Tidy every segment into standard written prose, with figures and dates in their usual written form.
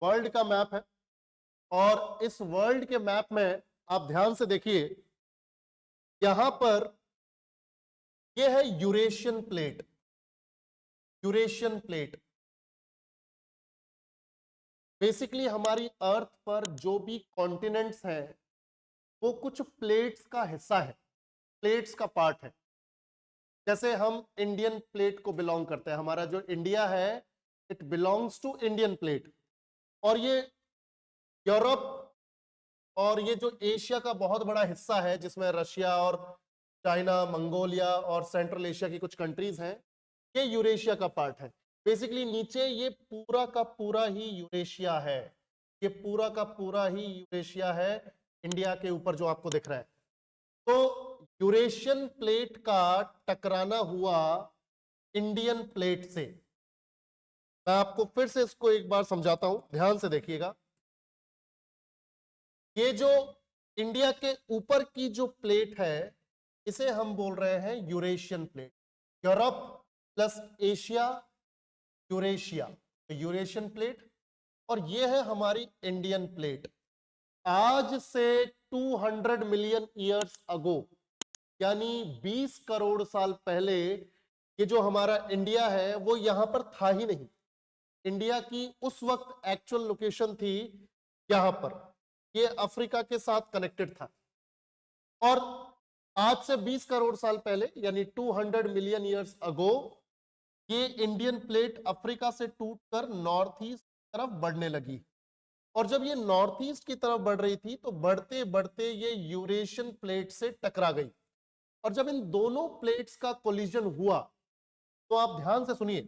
World का map है और इस वर्ल्ड के मैप में आप ध्यान से देखिए, यहां पर यह है Eurasian plate. Eurasian plate basically हमारी अर्थ पर जो भी कॉन्टिनेंट्स हैं वो कुछ प्लेट्स का हिस्सा है, प्लेट्स का पार्ट है। जैसे हम इंडियन प्लेट को बिलोंग करते हैं, हमारा जो इंडिया है it belongs to Indian plate, और ये यूरोप और ये जो एशिया का बहुत बड़ा हिस्सा है जिसमें रशिया और चाइना, मंगोलिया और सेंट्रल एशिया की कुछ कंट्रीज हैं, ये यूरेशिया का पार्ट है। बेसिकली नीचे ये पूरा का पूरा ही यूरेशिया है, ये पूरा का पूरा ही यूरेशिया है इंडिया के ऊपर जो आपको दिख रहा है। तो यूरेशियन प्लेट का टकराना हुआ इंडियन प्लेट से। मैं आपको फिर से इसको एक बार समझाता हूं, ध्यान से देखिएगा। ये जो इंडिया के ऊपर की जो प्लेट है इसे हम बोल रहे हैं Eurasian plate. Europe plus Asia, Eurasia, Eurasian plate. और ये है हमारी इंडियन प्लेट। आज से 200 मिलियन ईयर्स अगो, यानी 20 करोड़ साल पहले, ये जो हमारा इंडिया है वो यहां पर था ही नहीं। इंडिया की उस वक्त एक्चुअल लोकेशन थी यहां पर, ये अफ्रीका के साथ कनेक्टेड था। और आज से 20 करोड़ साल पहले यानी 200 मिलियन ईयर्स अगो ये इंडियन प्लेट अफ्रीका से टूटकर नॉर्थ ईस्ट की तरफ बढ़ने लगी। और जब ये नॉर्थ ईस्ट की तरफ बढ़ रही थी तो बढ़ते बढ़ते ये यूरेशियन प्लेट से टकरा गई। और जब इन दोनों प्लेट्स का कोलिजन हुआ, तो आप ध्यान से सुनिए,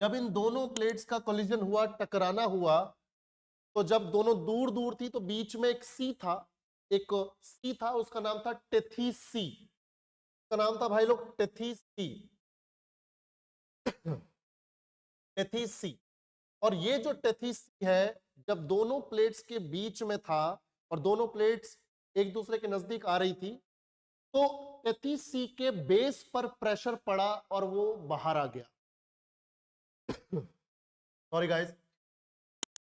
जब इन दोनों प्लेट्स का कोलिजन हुआ, टकराना हुआ, तो जब दोनों दूर दूर थी तो बीच में एक सी था, उसका नाम था टेथीस सी। उसका नाम था भाई लोग टेथीस सी। टेथीस सी। और ये जो टेथीस सी है, जब दोनों प्लेट्स के बीच में था और दोनों प्लेट्स एक दूसरे के नजदीक आ रही थी, तो टेथीस सी के बेस पर प्रेशर पड़ा और वो बाहर आ गया। सॉरी गाइस,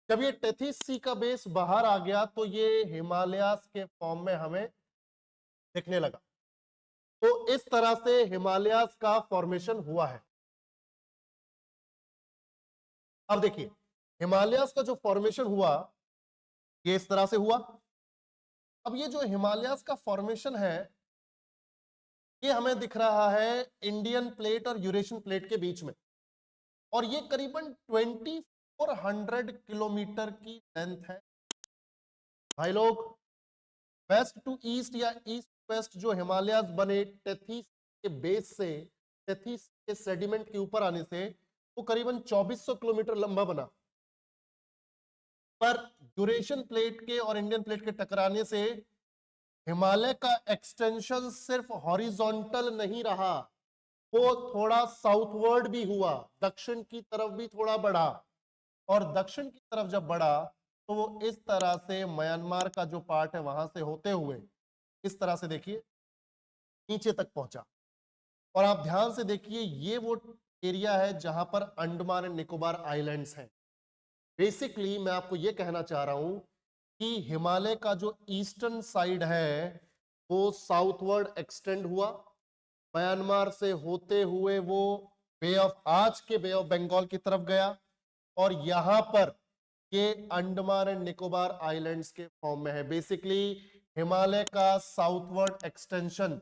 जब ये टेथीस सी का बेस बाहर आ गया तो ये हिमालयास के फॉर्म में हमें दिखने लगा। तो इस तरह से हिमालयास का फॉर्मेशन हुआ है। अब देखिए, हिमालयास का जो फॉर्मेशन हुआ ये इस तरह से हुआ। अब ये जो हिमालयास का फॉर्मेशन है ये हमें दिख रहा है इंडियन प्लेट और यूरेशियन प्लेट के बीच में, और ये करीबन 2400 किलोमीटर की लेंथ है। भाई लोग, वेस्ट टू ईस्ट या ईस्ट वेस्ट जो हिमालयास बने टेथीस के बेस से, टेथीस के सेडिमेंट के ऊपर आने से, वो करीबन 2400 किलोमीटर लंबा बना। पर यूरेशियन प्लेट के और इंडियन प्लेट के टकराने से हिमालय का एक्सटेंशन सिर्फ हॉरिजॉन्टल नहीं रहा, वो थोड़ा साउथवर्ड भी हुआ, दक्षिण की तरफ भी थोड़ा बढ़ा। और दक्षिण की तरफ जब बढ़ा तो वो इस तरह से म्यांमार का जो पार्ट है वहां से होते हुए इस तरह से देखिए नीचे तक पहुंचा। और आप ध्यान से देखिए, ये वो एरिया है जहां पर अंडमान एंड निकोबार आइलैंड्स हैं। बेसिकली मैं आपको ये कहना चाह रहा हूं कि हिमालय का जो ईस्टर्न साइड है वो साउथवर्ड एक्सटेंड हुआ, म्यांमार से होते हुए वो आज के बे ऑफ बंगाल की तरफ गया, और यहां पर ये अंडमान एंड निकोबार आइलैंड्स के फॉर्म में है। बेसिकली हिमालय का साउथवर्ड एक्सटेंशन,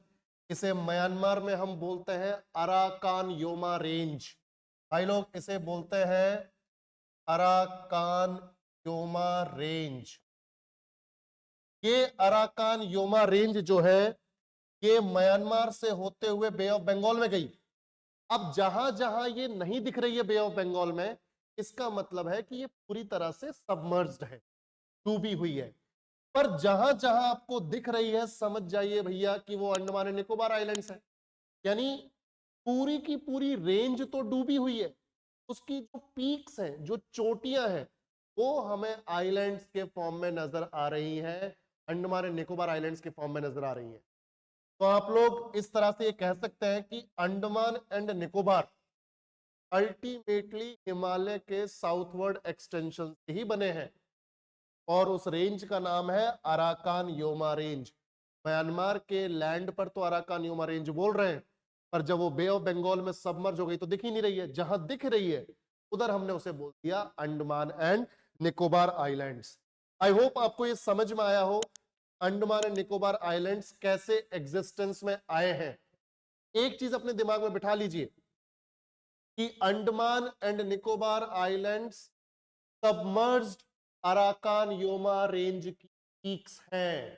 इसे म्यांमार में हम बोलते हैं अराकान योमा रेंज। भाई लोग, इसे बोलते हैं अराकान योमा रेंज। ये अराकान योमा रेंज जो है ये म्यांमार से होते हुए बे ऑफ बंगाल में गई। अब जहां जहां ये नहीं दिख रही है बे ऑफ बंगाल में, इसका मतलब है कि ये पूरी तरह से सबमर्ज्ड है, डूबी हुई है। पर जहां जहां आपको दिख रही है, समझ जाइए भैया कि वो अंडमान एंड निकोबार आइलैंड्स है। यानी पूरी की पूरी रेंज तो डूबी हुई है, उसकी जो पीक्स हैं, जो चोटियां हैं, वो हमें आइलैंड्स के फॉर्म में नजर आ रही हैं, अंडमान एंड निकोबार आइलैंड्स के फॉर्म में नजर आ रही हैं। तो आप लोग इस तरह से ये कह सकते हैं कि अंडमान एंड निकोबार अल्टीमेटली हिमालय के साउथवर्ड एक्सटेंशन से ही बने हैं और उस रेंज का नाम है अराकान योमा रेंज। म्यांमार के लैंड पर तो अराकान योमा रेंज बोल रहे हैं, पर जब वो बे ऑफ बंगाल में सबमर्ज हो गई तो दिख ही नहीं रही है। जहां दिख रही है उधर हमने उसे बोल दिया Andaman and Nicobar islands. I hope आपको ये समझ में आया हो अंडमान एंड निकोबार आइलैंड्स कैसे एग्जिस्टेंस में आए हैं। एक चीज अपने दिमाग में बिठा लीजिए कि Andaman and Nicobar islands submerged Arakan Yoma range की पीक्स हैं।